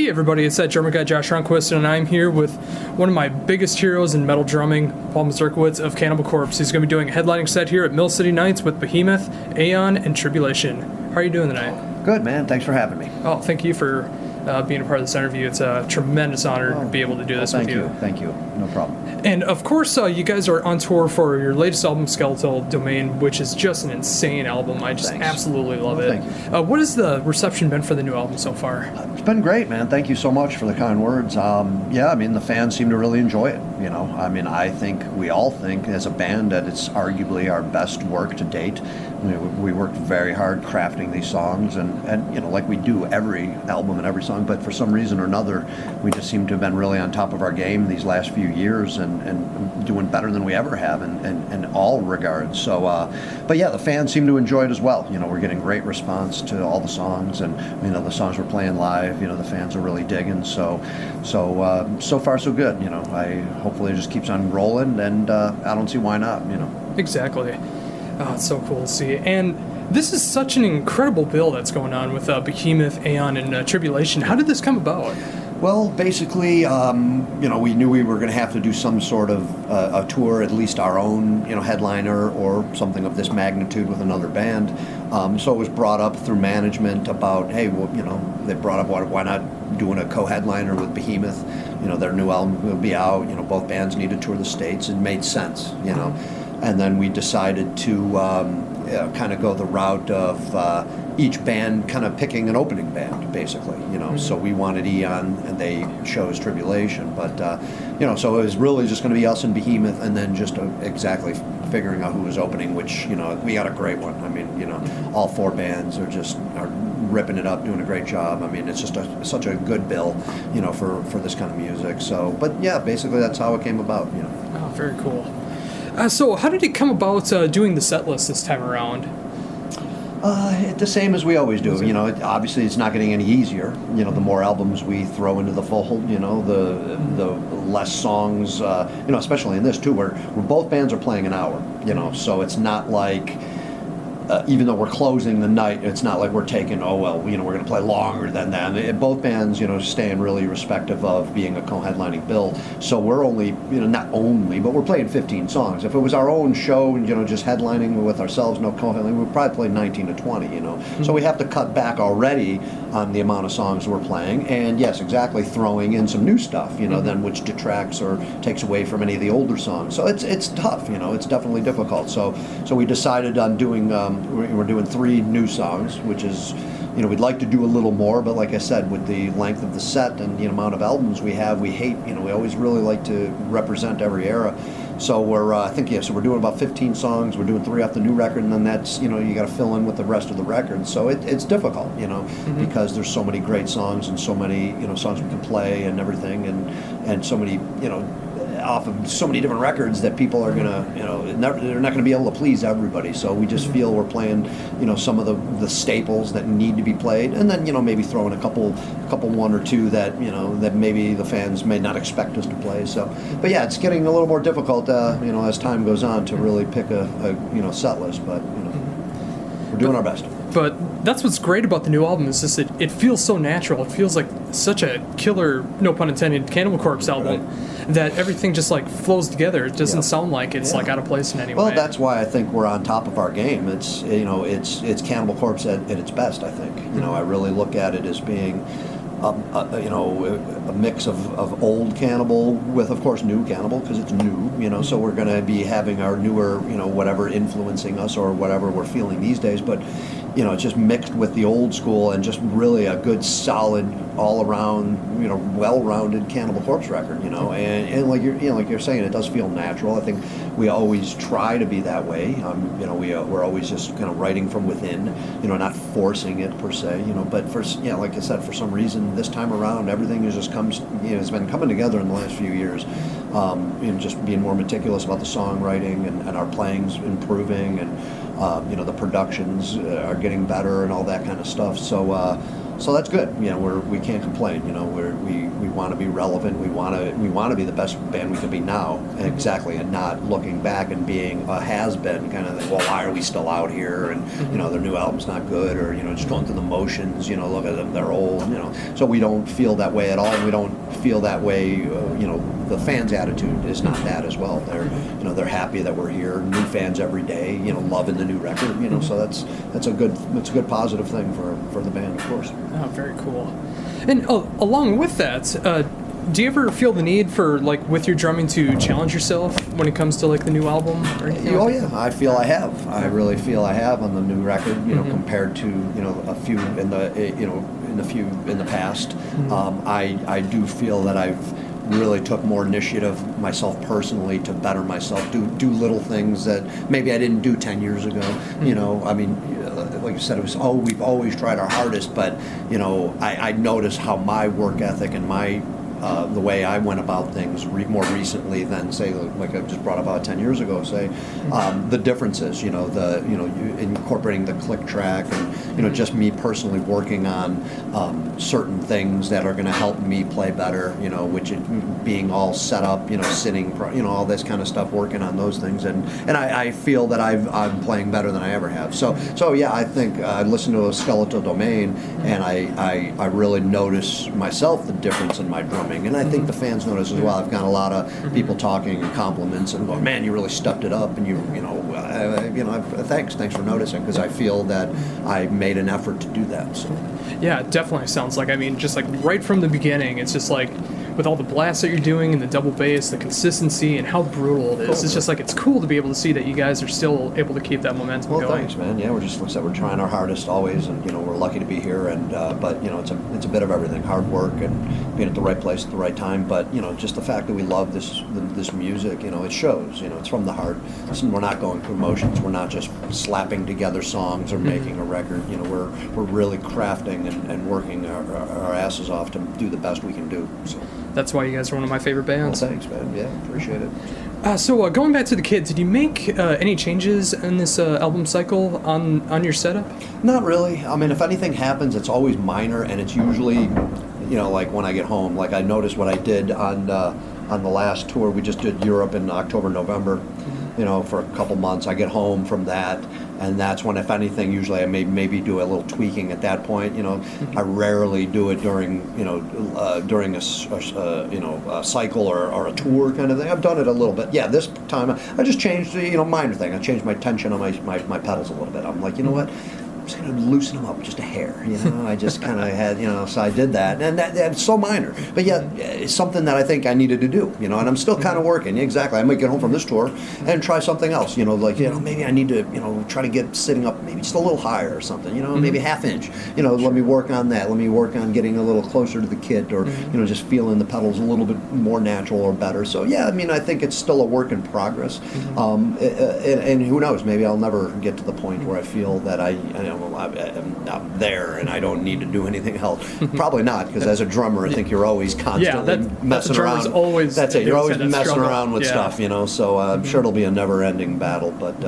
Hey everybody, it's that drummer guy Josh Ronquist, and I'm here with one of my biggest heroes in metal drumming, Paul Mazurkiewicz of Cannibal Corpse. He's going to be doing a headlining set here at Mill City Nights with BEhemoth, Aeon, and Tribulation. How are you doing tonight? Good, man. Thanks for having me. Oh, thank you for being a part of this interview. It's a tremendous honor to be able to do this with you. Thank you. No problem. And of course, you guys are on tour for your latest album, Skeletal Domain, which is just an insane album. I just absolutely love it. Thank you. What has the reception been for the new album so far? It's been great, man. Thank you so much for the kind words. Yeah, I mean, the fans seem to really enjoy it. You know, I mean, I think we all think as a band that it's arguably our best work to date. We worked very hard crafting these songs, and you know, like we do every album and every song, but for some reason or another, we just seem to have been really on top of our game these last few years and doing better than we ever have in all regards. So, but yeah, the fans seem to enjoy it as well. You know, we're getting great response to all the songs, and you know, the songs we're playing live, you know, the fans are really digging. So far so good. You know, hopefully it just keeps on rolling, and I don't see why not. You know. Exactly. Oh, it's so cool to see. And this is such an incredible bill that's going on with BEhemoth, Aeon, and Tribulation. How did this come about? Well, basically, you know, we knew we were going to have to do some sort of a tour, at least our own, you know, headliner or something of this magnitude with another band. So it was brought up through management about, hey, well, you know, they brought up why not doing a co-headliner with BEhemoth. You know, their new album will be out. You know, both bands need to tour the States. It made sense, you know. And then we decided to kind of go the route of each band kind of picking an opening band, basically, you know. So we wanted Aeon, and they chose Tribulation. But, you know, so it was really just going to be us and BEhemoth, and then just exactly figuring out who was opening, which, you know, we got a great one. I mean, you know, all four bands are ripping it up, doing a great job. I mean, it's just such a good bill, you know, for this kind of music. So, but yeah, basically that's how it came about, you know. Oh, very cool. So how did it come about doing the set list this time around? The same as we always do. You know, obviously it's not getting any easier. You know, the more albums we throw into the fold, you know, the less songs. You know, especially in this too, where both bands are playing an hour. You know, so it's not like. Even though we're closing the night, it's not like we're taking, oh, well, you know, we're going to play longer than that. Both bands, you know, staying really respective of being a co-headlining bill. So we're only, you know, not only, but we're playing 15 songs. If it was our own show, you know, just headlining with ourselves, no co-headlining, we'd probably play 19 to 20, you know. Mm-hmm. So we have to cut back already on the amount of songs we're playing. And yes, exactly, throwing in some new stuff, you know, then which detracts or takes away from any of the older songs. So it's tough, you know, it's definitely difficult. So we decided on doing, we're doing 3 new songs, which is, you know, we'd like to do a little more, but like I said, with the length of the set and the amount of albums we have, we always really like to represent every era. So we're, I think, yeah, so we're doing about 15 songs. We're doing 3 off the new record, and then that's, you know, you got to fill in with the rest of the record. So it's difficult, you know, because there's so many great songs and so many, you know, songs we can play and everything, and so many, you know, off of so many different records that people are gonna, you know, they're not gonna be able to please everybody. So we just feel we're playing, you know, some of the staples that need to be played, and then, you know, maybe throw in a couple one or two that, you know, that maybe the fans may not expect us to play. So, but yeah, it's getting a little more difficult, you know, as time goes on to really pick a you know, set list. But you know, we're doing our best. But that's what's great about the new album is just it feels so natural. It feels like such a killer, no pun intended, Cannibal Corpse album, that everything just like flows together. It doesn't sound like it's like out of place in any way. Well, that's why I think we're on top of our game. It's, you know, it's Cannibal Corpse at its best, I think. You know, I really look at it as being you know, a mix of old Cannibal with, of course, new Cannibal, because it's new, you know, so we're going to be having our newer, you know, whatever influencing us or whatever we're feeling these days, but, you know, it's just mixed with the old school and just really a good, solid, all-around, you know, well-rounded Cannibal Corpse record, you know, and like you're saying, it does feel natural. I think we always try to be that way. You know, we're always just kind of writing from within, you know, not forcing it per se, you know, but for, you know, like I said, for some reason this time around everything has just comes, you know, it's been coming together in the last few years, and just being more meticulous about the songwriting and our playing's improving, and you know, the productions are getting better and all that kind of stuff. So So that's good. You know, we can't complain. You know, we want to be relevant. We want to be the best band we can be now. Exactly, and not looking back and being a has-been kind of. Well, why are we still out here? And you know, their new album's not good, or you know, just going through the motions. You know, look at them, they're old. You know, so we don't feel that way at all. And we don't feel that way. You know, the fans' attitude is not that as well. They're happy that we're here. New fans every day. You know, loving the new record. You know, so that's a good positive thing for the band, of course. Oh, very cool. And along with that, do you ever feel the need for, like, with your drumming to challenge yourself when it comes to, like, the new album or anything? Oh, yeah. I feel I have. I really feel I have on the new record, you know, compared to, you know, a few in the past. I do feel that I've really took more initiative myself personally to better myself, do little things that maybe I didn't do 10 years ago. You know, I mean, like you said, it was, we've always tried our hardest, but, you know, I noticed how my work ethic and my the way I went about things more recently than, say, like I just brought about 10 years ago, say, the differences, you know, you incorporating the click track and, you know, just me personally working on certain things that are going to help me play better, you know, which being all set up, you know, sitting, you know, all this kind of stuff, working on those things. And I feel that I'm playing better than I ever have. So yeah, I think I listened to a Skeletal Domain and I really notice myself the difference in my drumming. And I think the fans notice as well. I've got a lot of people talking and compliments and going, "Man, you really stepped it up," and thanks for noticing, because I feel that I made an effort to do that. So. Yeah, it definitely sounds like. I mean, just like right from the beginning, it's just like with all the blasts that you're doing and the double bass, the consistency and how brutal it is. It's just like, it's cool to be able to see that you guys are still able to keep that momentum going. Well, thanks, man. Yeah, we're trying our hardest always, and you know, we're lucky to be here. And but you know, it's a bit of everything: hard work and being at the right place at the right time. But you know, just the fact that we love this music, you know, it shows. You know, it's from the heart. We're not going through motions. We're not just slapping together songs or making a record. You know, we're really crafting and working our asses off to do the best we can do. So. That's why you guys are one of my favorite bands. Well, thanks, man. Yeah, appreciate it. So going back to the kids, did you make any changes in this album cycle on your setup? Not really. I mean, if anything happens, it's always minor, and it's usually, you know, like when I get home. Like I noticed what I did on the last tour. We just did Europe in October, November. You know, for a couple months. I get home from that, and that's when, if anything, usually I maybe do a little tweaking at that point. You know, I rarely do it during a cycle or a tour kind of thing. I've done it a little bit. Yeah, this time I just changed the minor thing. I changed my tension on my pedals a little bit. I'm like, you know what? I'm just going to loosen them up just a hair, you know. I just kind of had, you know, so I did that, and that's so minor, but yeah, it's something that I think I needed to do, you know, and I'm still kind of working. Exactly, I might get home from this tour and try something else, you know, like, you know, maybe I need to, you know, try to get sitting up maybe just a little higher or something, you know, maybe half inch, you know, let me work on that, let me work on getting a little closer to the kit, or, you know, just feeling the pedals a little bit more natural or better. So yeah, I mean, I think it's still a work in progress, and who knows, maybe I'll never get to the point where I feel that I'm there and I don't need to do anything else. Probably not, because as a drummer, I think you're always constantly messing around. That's it. You're always messing around with stuff, you know. So I'm sure it'll be a never-ending battle. But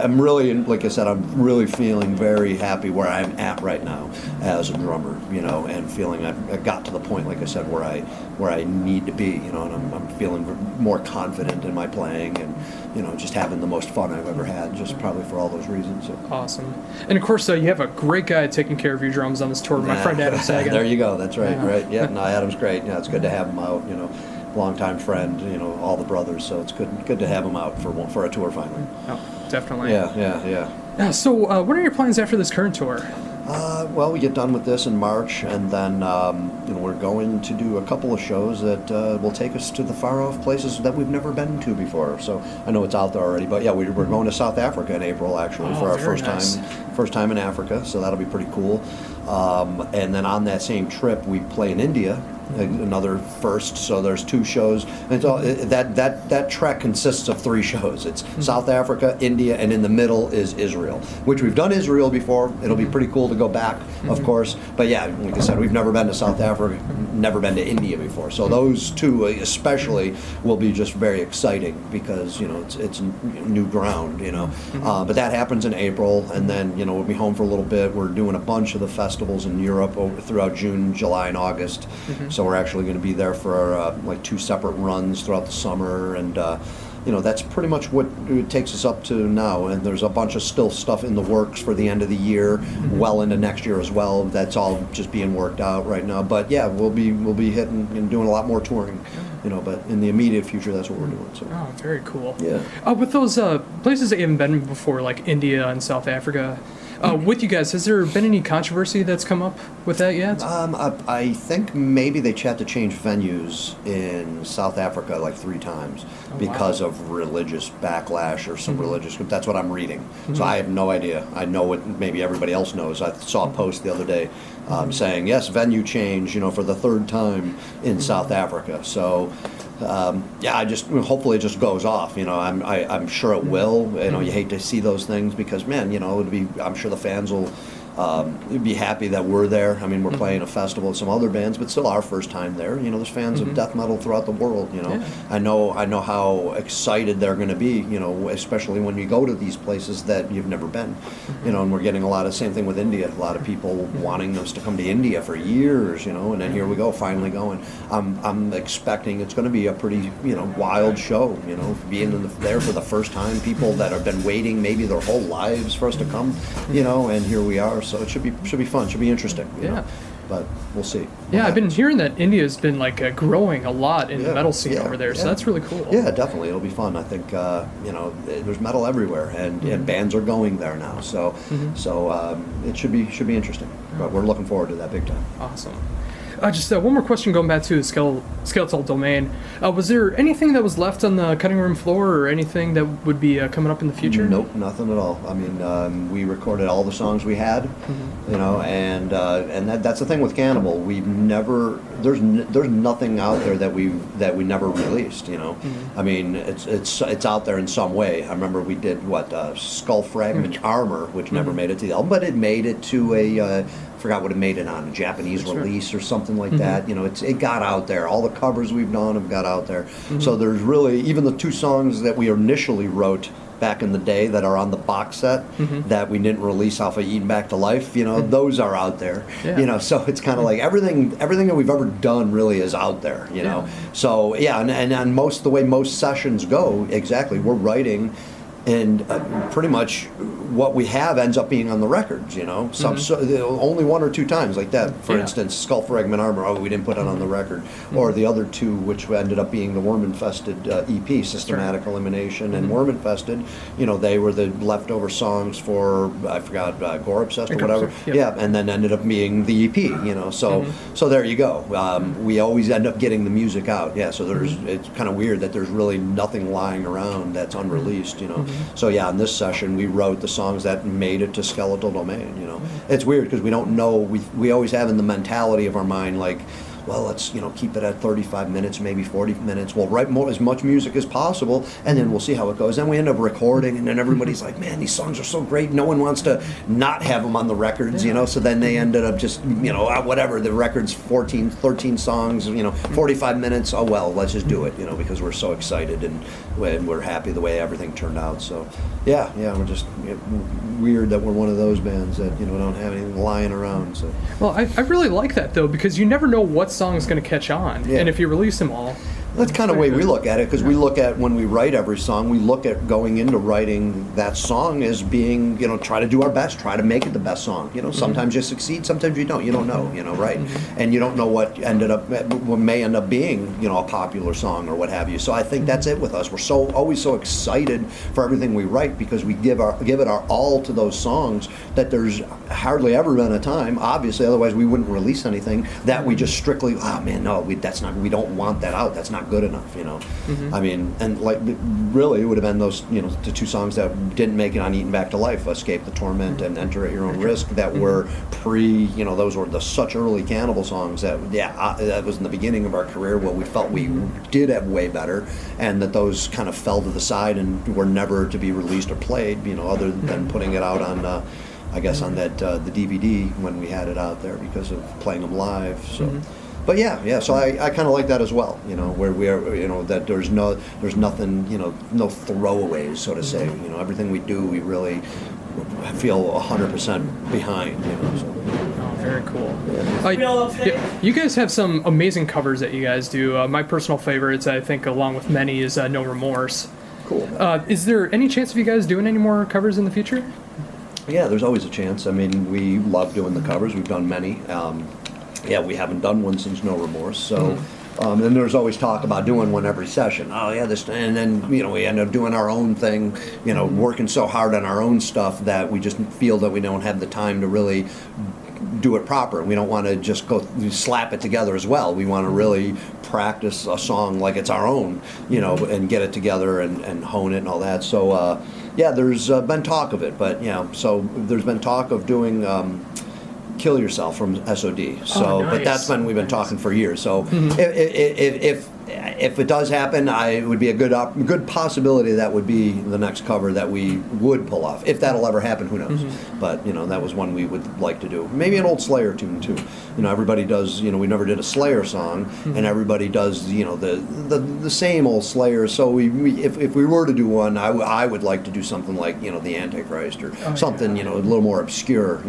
I'm really, like I said, I'm really feeling very happy where I'm at right now as a drummer, you know, and feeling I got to the point, like I said, where I need to be, you know, and I'm feeling more confident in my playing, and you know, just having the most fun I've ever had, just probably for all those reasons. So. Awesome. And of course, you have a great guy taking care of your drums on this tour, my friend Adam Sagan. There you go. That's right. Right. Yeah. No, Adam's great. Yeah, it's good to have him out. You know, longtime friend. You know, all the brothers. So it's good to have him out for a tour finally. Oh, definitely. Yeah. So, what are your plans after this current tour? Well, we get done with this in March, and then you know, we're going to do a couple of shows that will take us to the far-off places that we've never been to before. So I know it's out there already, but yeah, we're going to South Africa in April, actually, for our first time in Africa. So that'll be pretty cool. And then on that same trip, we play in India. Another first, so there's 2 shows. And it's all, that trek consists of 3 shows. It's South Africa, India, and in the middle is Israel, which we've done Israel before. It'll be pretty cool to go back, of course. But yeah, like I said, we've never been to South Africa, never been to India before. So those two especially will be just very exciting because, it's new ground, But that happens in April, and then, we'll be home for a little bit. We're doing a bunch of the festivals in Europe throughout June, July, and August. So we're actually going to be there for like 2 separate runs throughout the summer, and that's pretty much what it takes us up to now. And there's a bunch of still stuff in the works for the end of the year, well into next year as well. That's all just being worked out right now. But yeah, we'll be hitting and doing a lot more touring. But in the immediate future, that's what we're doing. So. Oh, very cool. Yeah. With those places that you haven't been before, like India and South Africa, with you guys, has there been any controversy that's come up with that yet? I think maybe they had to change venues in South Africa like 3 times because of religious backlash or some religious group. That's what I'm reading. So I have no idea. I know what maybe everybody else knows. I saw a post the other day saying, yes, venue change, for the 3rd time in South Africa. So, hopefully it just goes off. I'm sure it will. You hate to see those things because, man, I'm sure the fans will be happy that we're there. I mean, we're playing a festival with some other bands, but still our first time there. There's fans of death metal throughout the world. I know how excited they're going to be. Especially when you go to these places that you've never been. And we're getting a lot of same thing with India. A lot of people wanting us to come to India for years. And then here we go, finally going. I'm expecting it's going to be a pretty wild show. Being there for the first time, people that have been waiting maybe their whole lives for us to come. And here we are. So it should be fun. Should be interesting. You know? But we'll see. Yeah, I've been hearing that India's been growing a lot in the metal scene over there. So that's really cool. Yeah, definitely. It'll be fun. I think there's metal everywhere, and bands are going there now. So it should be interesting. But we're looking forward to that big time. Awesome. Just one more question going back to the Skeletal Domain. Was there anything that was left on the cutting room floor or anything that would be coming up in the future? Nope, nothing at all. I mean, we recorded all the songs we had, and that's the thing with Cannibal. We've never there's nothing out there that we never released. I mean, it's out there in some way. I remember we did Skull Fragment Armor, which never made it to the album, but it made it to a forgot what it made it on, a Japanese release or something like that. It got out there. All the covers we've done have got out there. So there's really, even the 2 songs that we initially wrote back in the day that are on the box set that we didn't release off of Eaten Back to Life, those are out there. So it's kind of like everything that we've ever done really is out there, So and most the way most sessions go, exactly, we're writing and pretty much what we have ends up being on the records, only 1 or 2 times like that. For instance, Skull Fragment Armor, we didn't put it on the record. Or the other 2, which ended up being the Worm Infested EP, Systematic Elimination and Worm Infested, they were the leftover songs for, I forgot, Gore Obsessed or whatever. And then ended up being the EP, so there you go. We always end up getting the music out. So it's kind of weird that there's really nothing lying around that's unreleased, So in this session we wrote the songs that made it to Skeletal Domain. It's weird because we don't know. We always have in the mentality of our mind well, let's keep it at 35 minutes, maybe 40 minutes. We'll write as much music as possible, and then we'll see how it goes. Then we end up recording, and then everybody's like, "Man, these songs are so great." No one wants to not have them on the records, So then they ended up just, whatever. The record's 14, 13 songs, 45 minutes. Oh well, let's just do it, because we're so excited and we're happy the way everything turned out. So, we're just weird that we're one of those bands that don't have anything lying around. So, well, I really like that though, because you never know what song is going to catch on, and if you release them all. That's kind of the way we look at it, because we look at, when we write every song, we look at going into writing that song as being, try to do our best, try to make it the best song. Sometimes you succeed, sometimes you don't. You don't know, right? And you don't know what may end up being, a popular song or what have you. So I think that's it with us. We're always so excited for everything we write, because we give it our all to those songs, that there's hardly ever been a time, obviously, otherwise we wouldn't release anything, that we just strictly, we don't want that out. That's not good enough, I mean, and really it would have been those, the 2 songs that didn't make it on Eaten Back to Life, Escape the Torment and Enter at Your Own Risk, that were those were such early Cannibal songs that, that was in the beginning of our career where we felt we did have way better, and that those kind of fell to the side and were never to be released or played, other than putting it out on, I guess on that the DVD when we had it out there because of playing them live. So. But yeah. So I kind of like that as well. You know, where we are. You know, that there's nothing. You know, no throwaways, so to say. You know, everything we do, we really feel 100% behind. You know. So. Oh, very cool. You guys have some amazing covers that you guys do. My personal favorites, I think, along with many, is No Remorse. Cool. Is there any chance of you guys doing any more covers in the future? Yeah, there's always a chance. I mean, we love doing the covers. We've done many. We haven't done one since No Remorse. So, and there's always talk about doing one every session. Oh yeah, this, and then we end up doing our own thing. Working so hard on our own stuff that we just feel that we don't have the time to really do it proper. We don't want to just go slap it together as well. We want to really practice a song like it's our own, and get it together and hone it and all that. So, there's been talk of it, but so there's been talk of doing Kill Yourself from SOD. So, nice. But we've been talking for years. So, if it does happen, it would be a good possibility that would be the next cover that we would pull off. If that'll ever happen, who knows? But that was one we would like to do. Maybe an old Slayer tune too. Everybody does. We never did a Slayer song, and everybody does. The same old Slayer. So if we were to do one, I would like to do something like the Antichrist or something a little more obscure.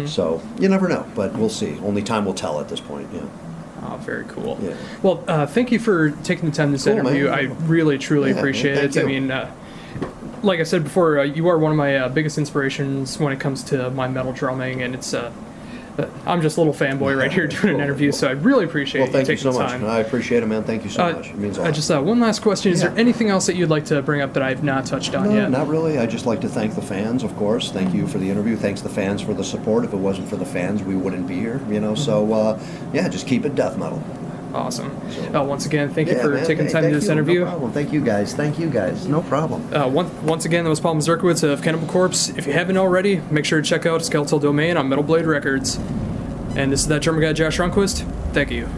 So you never know, but we'll see. Only time will tell at this point. Yeah. Oh, very cool. Yeah. Well, thank you for taking the time to this interview. Man. I really, truly appreciate it. You. I mean, like I said before, you are one of my biggest inspirations when it comes to my metal drumming, and it's I'm just a little fanboy right here doing an interview, so I really appreciate you taking the time. Thank you so much. I appreciate it, man. Thank you so much. It means a lot. Just one last question. Is there anything else that you'd like to bring up that I've not touched on yet? Not really. I'd just like to thank the fans, of course. Thank you for the interview. Thanks the fans for the support. If it wasn't for the fans, we wouldn't be here, So, just keep it death metal. Awesome. Once again, thank you for taking the time to do this interview. No problem. Thank you guys. No problem. Once again, that was Paul Mazurkiewicz of Cannibal Corpse. If you haven't already, make sure to check out Skeletal Domain on Metal Blade Records. And this is that German guy, Josh Runquist. Thank you.